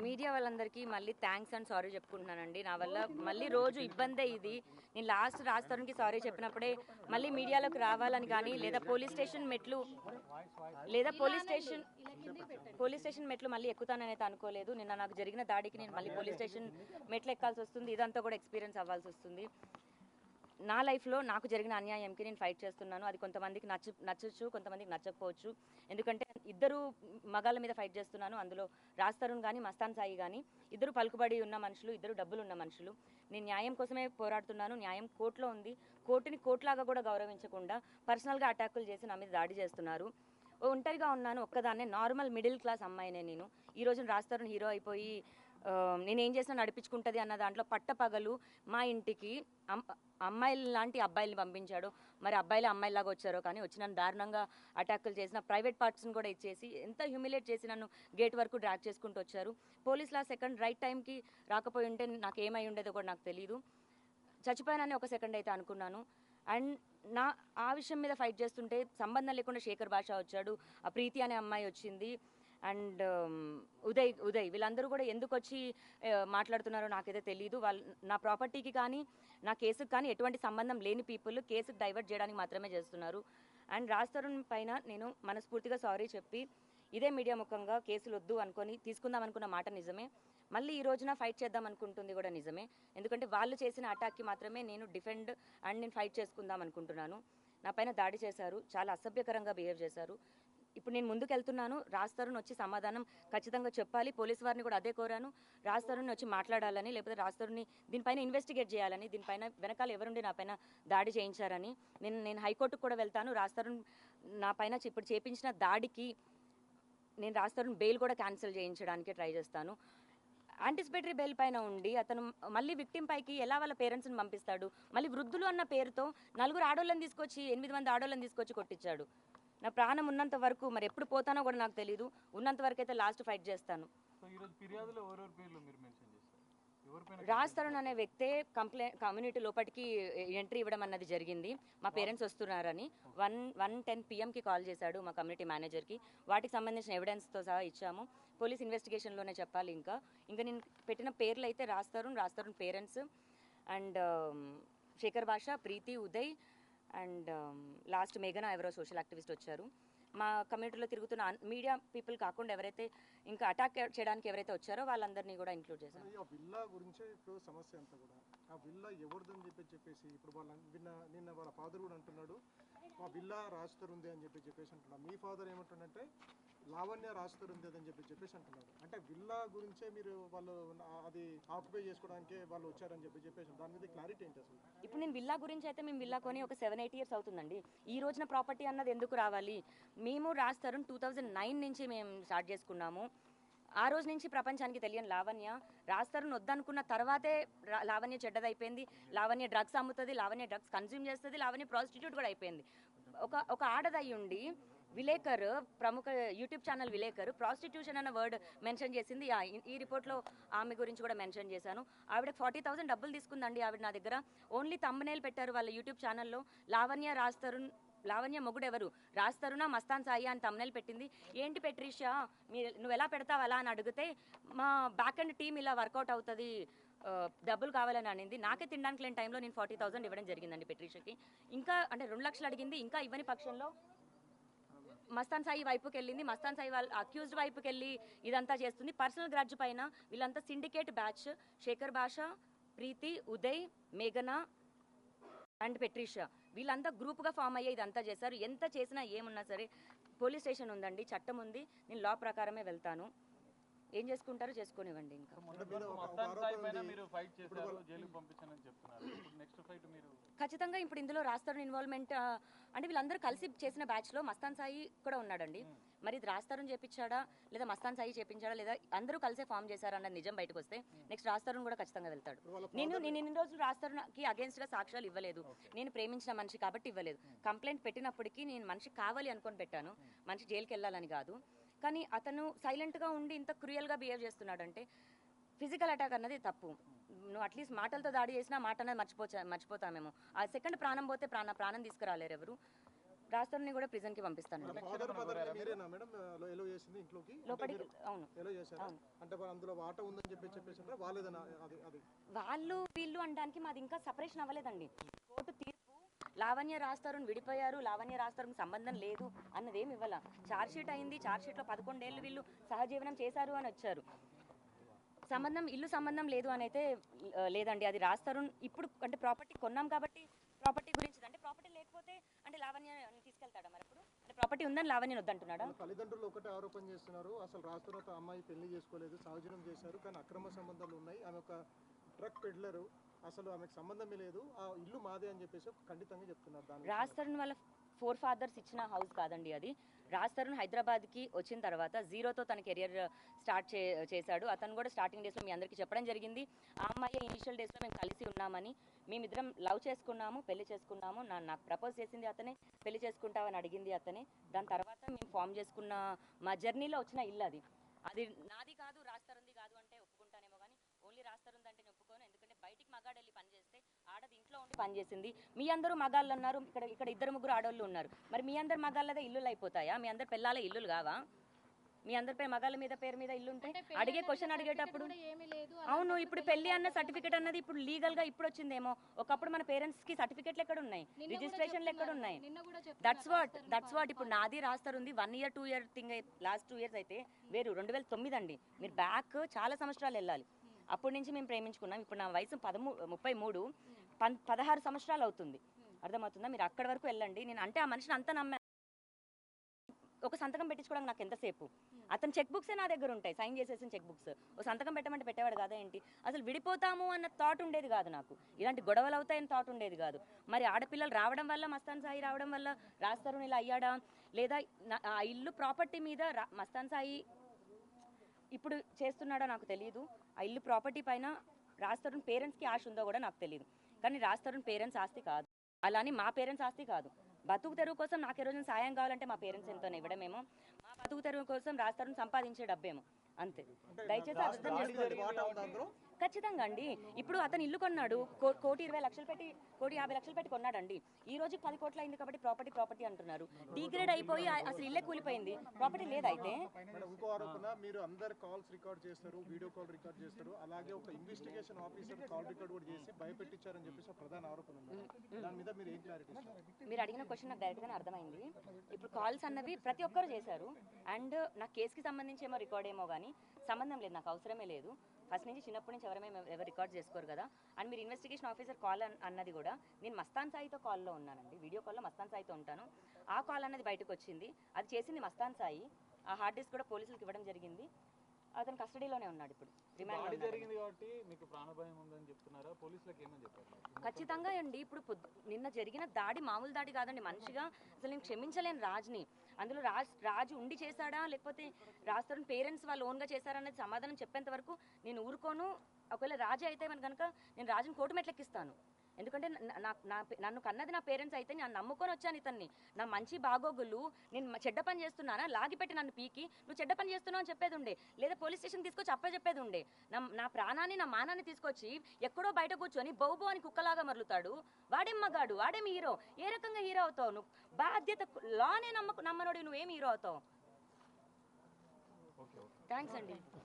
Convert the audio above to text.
Media వాళ్ళందరికీ మళ్ళీ thanks and sorry చెప్పుకుంటున్నానండి. నా వల్ల మళ్ళీ రోజు ఇబ్బందే ఇది. నేను లాస్ట్ రాజ్‌తరుణ్‌కి సారీ చెప్పినప్పుడే మళ్ళీ మీడియాలోకి రావాలని కానీ లేదా పోలీస్ స్టేషన్ మెట్లు మళ్ళీ ఎక్కుతాననైతే అనుకోలేదు. నిన్న నాకు జరిగిన దాడికి నేను మళ్ళీ పోలీస్ స్టేషన్ మెట్లు ఎక్కాల్సి వస్తుంది. ఇదంతా కూడా ఎక్స్పీరియన్స్ అవ్వాల్సి వస్తుంది. నా లైఫ్లో నాకు జరిగిన అన్యాయంకి నేను ఫైట్ చేస్తున్నాను. అది కొంతమందికి నచ్చచ్చు, కొంతమందికి నచ్చకపోవచ్చు. ఎందుకంటే ఇద్దరు మగాళ్ళ మీద ఫైట్ చేస్తున్నాను. అందులో రాజ్ తరుణ్ కానీ మస్తాన్ సాయి కానీ ఇద్దరు పలుకుబడి ఉన్న మనుషులు, ఇద్దరు డబ్బులు ఉన్న మనుషులు. నేను న్యాయం కోసమే పోరాడుతున్నాను. న్యాయం కోర్టులో ఉంది. కోర్టుని కోర్టులాగా కూడా గౌరవించకుండా పర్సనల్గా అటాకులు చేసి నా మీద దాడి చేస్తున్నారు. ఒంటరిగా ఉన్నాను, ఒక్కదాన్నే, నార్మల్ మిడిల్ క్లాస్ అమ్మాయినే నేను. ఈ రోజున రాజ్ తరుణ్ హీరో అయిపోయి నేనేం చేసినా నడిపించుకుంటుంది అన్న దాంట్లో పట్టపగలు మా ఇంటికి అమ్మాయిలు లాంటి అబ్బాయిల్ని పంపించాడు. మరి అబ్బాయిలు అమ్మాయిలాగా వచ్చారో కానీ వచ్చి నన్ను దారుణంగా అటాకులు చేసిన, ప్రైవేట్ పార్ట్స్ని కూడా ఇచ్చేసి ఎంత హ్యూమిలేట్ చేసి నన్ను గేట్ వరకు డ్రాగ్ చేసుకుంటూ వచ్చారు. పోలీసులు ఆ సెకండ్ రైట్ టైంకి రాకపోయి ఉంటే నాకు ఏమై ఉండేదో కూడా నాకు తెలియదు. చచ్చిపోయానని ఒక సెకండ్ అయితే అనుకున్నాను. అండ్ ఆ విషయం మీద ఫైట్ చేస్తుంటే సంబంధం లేకుండా శేఖర్ భాష వచ్చాడు, ఆ ప్రీతి అనే అమ్మాయి వచ్చింది, అండ్ ఉదయ్ వీళ్ళందరూ కూడా ఎందుకు వచ్చి మాట్లాడుతున్నారో నాకైతే తెలియదు. వాళ్ళు నా ప్రాపర్టీకి కానీ నా కేసుకు కానీ ఎటువంటి సంబంధం లేని పీపుల్ కేసుకు డైవర్ట్ చేయడానికి మాత్రమే చేస్తున్నారు. అండ్ రాజ్ తరుణ్ పైన నేను మనస్ఫూర్తిగా సారీ చెప్పి ఇదే మీడియా ముఖంగా కేసులు వద్దు అనుకొని తీసుకుందాం అనుకున్న మాట నిజమే. మళ్ళీ ఈ రోజున ఫైట్ చేద్దాం అనుకుంటుంది కూడా నిజమే. ఎందుకంటే వాళ్ళు చేసిన అటాక్కి మాత్రమే నేను డిఫెండ్ అండ్ నేను ఫైట్ చేసుకుందాం అనుకుంటున్నాను. నా పైన దాడి చేశారు, చాలా అసభ్యకరంగా బిహేవ్ చేశారు. ఇప్పుడు నేను ముందుకెళ్తున్నాను. రాజ్ తరుణ్ వచ్చి సమాధానం ఖచ్చితంగా చెప్పాలి. పోలీసు వారిని కూడా అదే కోరాను, రాజ్ తరుణ్ వచ్చి మాట్లాడాలని, లేకపోతే రాజ్ తరుణ్ని దీనిపైన ఇన్వెస్టిగేట్ చేయాలని, దీనిపైన వెనకాల ఎవరుండి నా పైన దాడి చేయించారని. నేను హైకోర్టుకు కూడా వెళ్తాను. రాజ్ తరుణ్ నా పైన ఇప్పుడు చేపించిన దాడికి నేను రాజ్ తరుణ్ బెయిల్ కూడా క్యాన్సిల్ చేయించడానికి ట్రై చేస్తాను. యాంటిసిపేటరీ బెయిల్ పైన ఉండి అతను మళ్ళీ విక్టిమ్ పైకి ఎలా వాళ్ళ పేరెంట్స్ని పంపిస్తాడు? మళ్ళీ వృద్ధులు అన్న పేరుతో 4 ఆడోళ్ళని తీసుకొచ్చి 8 మంది ఆడోళ్ళని తీసుకొచ్చి కొట్టించాడు. నా ప్రాణం ఉన్నంత వరకు, మరి ఎప్పుడు పోతానో కూడా నాకు తెలియదు, ఉన్నంత వరకు అయితే లాస్ట్ ఫైట్ చేస్తాను. రాజ్ తరుణ్ అనే వ్యక్తే కమ్యూనిటీ లోపలికి ఎంట్రీ ఇవ్వడం అన్నది జరిగింది. మా పేరెంట్స్ వస్తున్నారని 1:10 PM కాల్ చేశాడు మా కమ్యూనిటీ మేనేజర్కి. వాటికి సంబంధించిన ఎవిడెన్స్తో సహా ఇచ్చాము. పోలీస్ ఇన్వెస్టిగేషన్లోనే చెప్పాలి. ఇంకా నేను పెట్టిన పేర్లు అయితే రాజ్ తరుణ్ పేరెంట్స్ అండ్ శేఖర్ భాష, ప్రీతి, ఉదయ్ అండ్ లాస్ట్ మేఘన ఎవరో సోషల్ యాక్టివిస్ట్ వచ్చారు. మా కమ్యూనిటీలో తిరుగుతున్న మీడియా పీపుల్ కాకుండా ఎవరైతే ఇంకా అటాక్ చేయడానికి ఎవరైతే వచ్చారో వాళ్ళందరినీ కూడా ఇంక్లూడ్ చేశారు. ఆ విల్లా గురించి ఇప్పుడు సమస్య అంతా కూడా ఆ విల్లా ఎవరిదని చెప్పేసి ఇప్పుడు నిన్న వాళ్ళ ఫాదర్ కూడా అంటున్నాడు, ఆ విల్లా రాజ్ తరుణ్ది అని చెప్పేసి అంటున్నాడు. మీ ఫాదర్ ఏమంటున్నాడంటే లావణ్య రాజ్ తరుణ్ది అని చెప్పేసి అంటున్నాడు. అంటే విల్లా గురించే వాళ్ళు అది ఆక్యుపై చేసుకోవడానికి వాళ్ళు వచ్చారని చెప్పేసి దాని మీద క్లారిటీ ఏంటి అసలు? ఇప్పుడు నేను విల్లా గురించి అయితే మేము విల్లా కొని ఒక 7-8 years అవుతుందండి. ఈ రోజున ప్రాపర్టీ అన్నది ఎందుకు రావాలి? మేము రాజ్ తరుణ్ 2009 నుంచి మేము స్టార్ట్ చేసుకున్నాము. ఆ రోజు నుంచి ప్రపంచానికి తెలియని లావణ్య రాజ్ తరుణ్ వద్దనుకున్న తర్వాతే లావణ్య చెడ్డదైపోయింది. లావణ్య డ్రగ్స్ అమ్ముతుంది, లావణ్య డ్రగ్స్ కన్జ్యూమ్ చేస్తుంది, లావణ్య ప్రాస్టిట్యూట్ కూడా అయిపోయింది. ఒక ఆడదయ్యి ఉండి విలేకర్, ప్రముఖ యూట్యూబ్ ఛానల్ విలేకర్ ప్రాస్టిట్యూషన్ అన్న వర్డ్ మెన్షన్ చేసింది. ఈ రిపోర్ట్లో ఆమె గురించి కూడా మెన్షన్ చేశాను. ఆవిడ 40,000 డబ్బులు తీసుకుందండి ఆవిడ నా దగ్గర. ఓన్లీ థంబ్నెయిల్ పెట్టారు వాళ్ళ యూట్యూబ్ ఛానల్లో, లావణ్య మొగుడెవరు, రాజ్ తరుణా మస్తాన్ సాయి అని థంబ్నెయిల్ పెట్టింది. ఏంటి పెట్రిషా నువ్వు ఎలా పెడతావు అలా అని అడిగితే మా బ్యాక్ అండ్ టీం ఇలా వర్కౌట్ అవుతుంది, డబ్బులు కావాలని అనింది. నాకే తినడానికి లేని టైంలో నేను 40,000 ఇవ్వడం జరిగిందండి పెట్రిషాకి. ఇంకా అంటే 2 లక్షలు అడిగింది. ఇంకా ఇవ్వని పక్షంలో మస్తాన్ సాయి వైపుకి వెళ్ళింది. మస్తాన్ సాయి వాళ్ళ అక్యూజ్డ్ వైపుకి వెళ్ళి ఇదంతా చేస్తుంది. పర్సనల్ గ్రడ్జ్ పైన వీళ్ళంతా సిండికేట్ బ్యాచ్, శేఖర్ భాష, ప్రీతి, ఉదయ్, మేఘన అండ్ పెట్రిషా వీళ్ళంతా గ్రూప్గా ఫామ్ అయ్యే ఇదంతా చేశారు. ఎంత చేసినా ఏమున్నా సరే పోలీస్ స్టేషన్ ఉందండి, చట్టం ఉంది, నేను లా ప్రకారమే వెళ్తాను. ఏం చేసుకుంటారో చేసుకోనివ్వండి. ఇంకా ఖచ్చితంగా ఇప్పుడు ఇందులో రాజ్ తరుణ్ ఇన్వాల్వ్మెంట్ అంటే వీళ్ళందరూ కలిసి చేసిన బ్యాచ్లో మస్తాన్ సాయి కూడా ఉన్నాడండి. మరి ఇది రాజ్ తరుణ్ చేపించాడా లేదా మస్తాన్ సాయి చేపించాడా లేదా అందరూ కలిసే ఫామ్ చేశారన్న నిజం బయటకు వస్తే నెక్స్ట్ రాజ్ తరుణ్ కూడా ఖచ్చితంగా వెళ్తాడు. నేను ఇన్ని రోజులు రాజ్ తరుణ్కి అగేన్స్ట్గా సాక్ష్యాలు ఇవ్వలేదు. నేను ప్రేమించిన మనిషి కాబట్టి ఇవ్వలేదు. కంప్లైంట్ పెట్టినప్పటికీ నేను మనిషి కావాలి అనుకొని పెట్టాను, మనిషి జైలుకి వెళ్ళాలని కాదు. కానీ అతను సైలెంట్గా ఉండి ఇంత క్రూయల్గా బిహేవ్ చేస్తున్నాడంటే ఫిజికల్ అటాక్ అన్నది తప్పు. నువ్వు అట్లీస్ట్ మాటలతో దాడి చేసినా మాట అనేది మర్చిపోతామేమో. ఆ సెకండ్ ప్రాణం పోతే ప్రాణం తీసుకురాలేరు ఎవరు. రాస్తారుని కూడా ప్రిజన్ కి పంపిస్తానండి. ఫాదర్ మీరేనా మేడం ఎలో చేసింది ఇంట్లోకి లోపలికి అవును ఎలో చేశారా? అంటే అందులో వాట ఉందని చెప్పేసి వాళ్ళేదన్నా అది వాళ్ళు వీళ్ళు అనడానికి మాది ఇంకా సపరేషన్ అవ్వలేదండి. కోర్టు తీర్పు లావణ్య రాస్తారుని విడిపోయారు, లావణ్య రాస్తారుకి సంబంధం లేదు అన్నదేమి ఇవ్వాల. ఛార్జ్ షీట్ అయింది, ఛార్జ్ షీట్లో 11 ఏళ్ళు వీళ్ళు సహజీవనం చేశారు అని వచ్చారు. ఇల్లు సంబంధం లేదు అని అయితే లేదండి. అది రాస్తారు ఇప్పుడు అంటే ప్రాపర్టీ కొన్నాం కాబట్టి ప్రాపర్టీ గురించి అంటే ప్రాపర్టీ లేకపోతే అంటే లావణ్య తీసుకెళ్తాడా మరి అప్పుడు అంటే ప్రాపర్టీ ఉందని లావణ్య వద్దంటున్నాడా? తల్లిదండ్రులు ఒకటే ఆరోపణ చేస్తున్నారు, అసలు రాస్తున్న ఒక అమ్మాయి పెళ్లి చేసుకోలేదు, సహజీవనం చేశారు, కానీ అక్రమ సంబంధాలు ఉన్నాయి, ఆమె ఒక డ్రగ్ పెడ్లరు, అసలు ఆమెకు సంబంధమే లేదు, ఆ ఇల్లు మాదే అని చెప్పేసి ఖండితంగా చెప్తున్నారు. రాజ్ వాళ్ళ 4 ఫాదర్స్ ఇచ్చిన హౌస్ కాదండి అది. రాజ్ తరుణ్ హైదరాబాద్కి వచ్చిన తర్వాత జీరోతో తన కెరియర్ స్టార్ట్ చేశాడు. అతను కూడా స్టార్టింగ్ డేస్లో మీ అందరికీ చెప్పడం జరిగింది. ఆ అమ్మాయి ఇనిషియల్ డేస్లో మేము కలిసి ఉన్నామని, మేమిద్దరం లవ్ చేసుకున్నాము, పెళ్లి చేసుకున్నాము, నాకు ప్రపోజ్ చేసింది అతనే, పెళ్లి చేసుకుంటామని అడిగింది అతనే. దాని తర్వాత మేము ఫామ్ చేసుకున్న మా జర్నీలో వచ్చిన ఇల్లు అది. అది నాది కాదు, రాజ్ తరుణ్ది కాదు అంటే ఒప్పుకుంటానేమో కానీ ఓన్లీ రాజ్ తరుణ్ అంటే ఒప్పుకోను. ఎందుకంటే బయటికి మగాడెళ్ళి పని చేస్తే ఆడది ఇంట్లో ఉండి పని చేసింది. మీ అందరూ మగాళ్ళు ఉన్నారు, ఇక్కడ 2-3 ఆడోళ్ళు ఉన్నారు. మరి మీ అందరు మగాళ్ళదే ఇల్లులు అయిపోతాయా? మీ అందరు పిల్లల ఇల్లులు కావా? మీ అందరి మగాళ్ళ మీద పేరు మీద ఇల్లు ఉంటే అడిగే క్వశ్చన్ అడిగేటప్పుడు అవును ఇప్పుడు పెళ్లి అన్న సర్టిఫికేట్ అన్నది ఇప్పుడు లీగల్ గా ఇప్పుడు వచ్చిందేమో. ఒకప్పుడు మన పేరెంట్స్ కి సర్టిఫికేట్లు ఎక్కడ ఉన్నాయి, రిజిస్ట్రేషన్లు ఎక్కడ ఉన్నాయి? దట్స్ వాట్ ఇప్పుడు నాది రాస్తారుంది 1 year 2 year thing. Last 2 years అయితే వేరు 2009 అండి. మీరు బ్యాక్ చాలా సంవత్సరాలు వెళ్ళాలి. అప్పటి నుంచి మేము ప్రేమించుకున్నాం. ఇప్పుడు నా వయసు 33, 16 సంవత్సరాలు అవుతుంది. అర్థమవుతుందా? మీరు అక్కడి వరకు వెళ్ళండి. నేను అంటే ఆ మనిషిని అంత నమ్మా. ఒక సంతకం పెట్టించుకోవడానికి నాకు ఎంతసేపు? అతను చెక్ బుక్సే నా దగ్గర ఉంటాయి, సైన్ చేసేసిన చెక్ బుక్స్. ఒక సంతకం పెట్టమంటే పెట్టేవాడు కదా ఏంటి? అసలు విడిపోతాము అన్న థాట్ ఉండేది కాదు నాకు, ఇలాంటి గొడవలు అవుతాయని థాట్ ఉండేది కాదు. మరి ఆడపిల్లలు రావడం వల్ల, మస్తాన్ సాయి రావడం వల్ల రాజ్ తరుణ్ ఇలా అయ్యాడా, లేదా ఆ ఇల్లు ప్రాపర్టీ మీద మస్తాన్ సాయి ఇప్పుడు చేస్తున్నాడో నాకు తెలియదు. ఆ ఇల్లు ప్రాపర్టీ పైన రాజ్ తరుణ్ పేరెంట్స్కి ఆశ ఉందో కూడా నాకు తెలియదు. కానీ రాజ్ తరుణ్ పేరెంట్స్ ఆస్తి కాదు, అలాని మా పేరెంట్స్ ఆస్తి కాదు. బతుకు తెరువు కోసం నాకు ఏ రోజున సాయం కావాలంటే మా పేరెంట్స్ ఎంతో ఇవ్వడమేమో, మా బతుకు తెరువు కోసం రాజ్ తరుణ్ సంపాదించే డబ్బేమో, అంతే. దయచేసి అర్థం చేసుకోండి. ఖచ్చితంగా అండి. ఇప్పుడు అతను ఇల్లు కొన్నాడు, 1,20,00,000 పెట్టి 1,50,00,000 పెట్టి కొన్నాడండి. ఈ రోజు 10 కోట్లు అయింది కాబట్టి ప్రాపర్టీ అంటున్నారు. డిగ్రేడ్ అయిపోయి అసలు ఇల్లే కూలిపోయింది, ప్రాపర్టీ లేదైతే. ఇంకో ఆరోపణ, మీరు అందరు కాల్స్ రికార్డ్ చేస్తారు, వీడియో కాల్ రికార్డ్ చేస్తారు, అలాగే ఒక ఇన్వెస్టిగేషన్ ఆఫీసర్ కాల్ రికార్డ్ కూడా చేసి భయపెట్టించారని చెప్పేసి ప్రధాన ఆరోపణ ఉంది. దాని మీద మీరు ఏం క్లారిటీ ఇస్తారు? మీరు అడిగిన క్వశ్చన్ నాకు డైరెక్ట్గానే అర్థమైంది. ఇప్పుడు కాల్స్ అన్నవి ప్రతి ఒక్కరు చేశారు. అండ్ నా కేసుకి సంబంధించి ఏమో రికార్డ్ ఏమో కానీ సంబంధం లేదు, నాకు అవసరమే లేదు. ఫస్ట్ నుంచి చిన్నప్పటి నుంచి ఎవరు రికార్డ్ చేసుకోరు కదా. అండ్ మీరు ఇన్వెస్టిగేషన్ ఆఫీసర్ కాల్ అన్నది కూడా నేను మస్తాన్ సాయితో కాల్లో ఉన్నానండి, వీడియో కాల్లో మస్తాన్ సాయితో ఉంటాను. ఆ కాల్ అన్నది బయటకు వచ్చింది, అది చేసింది మస్తాన్ సాయి. ఆ హార్డ్ డిస్క్ కూడా పోలీసులకు ఇవ్వడం జరిగింది. అతను కస్టడీలోనే ఉన్నాడు ఇప్పుడు, రిమాండ్ జరిగింది కాబట్టి మీకు ప్రాణభయం ఉందని చెప్తున్నారా? పోలీసులకు ఏమని చెప్పారు? ఖచ్చితంగా అండి. ఇప్పుడు నిన్న జరిగిన దాడి మామూలు దాడి కాదండి. మనిషిగా అసలు నేను క్షమించలేను రాజ్ని. అందులో రాజు ఉండి చేశాడా లేకపోతే రాజ్ తరుణ్ పేరెంట్స్ వాళ్ళు ఓన్గా చేశారనేది సమాధానం చెప్పేంత వరకు నేను ఊరుకోను. ఒకవేళ రాజు అయితే కనుక నేను రాజుని కోర్టు మెట్లెక్కిస్తాను. ఎందుకంటే నన్ను కన్నది నా పేరెంట్స్ అయితే నేను నమ్ముకొని వచ్చాను ఇతన్ని. నా మంచి బాగోగులు నేను చెడ్డ పని చేస్తున్నానా లాగిపెట్టి నన్ను పీకి నువ్వు చెడ్డ పని చేస్తున్నావు అని చెప్పేది ఉండే, లేదా పోలీస్ స్టేషన్ తీసుకొచ్చి చెప్పేది ఉండే. నా ప్రాణాన్ని నా మానాన్ని తీసుకొచ్చి ఎక్కడో బయట కూర్చొని బౌబో అని కుక్కలాగా మరలుతాడు. వాడేం మగాడు, వాడేం హీరో? ఏ రకంగా హీరో అవుతావు నువ్వు? బాధ్యత లానే నమ్మనోడి నువ్వేం హీరో అవుతావు? థ్యాంక్స్ అండి.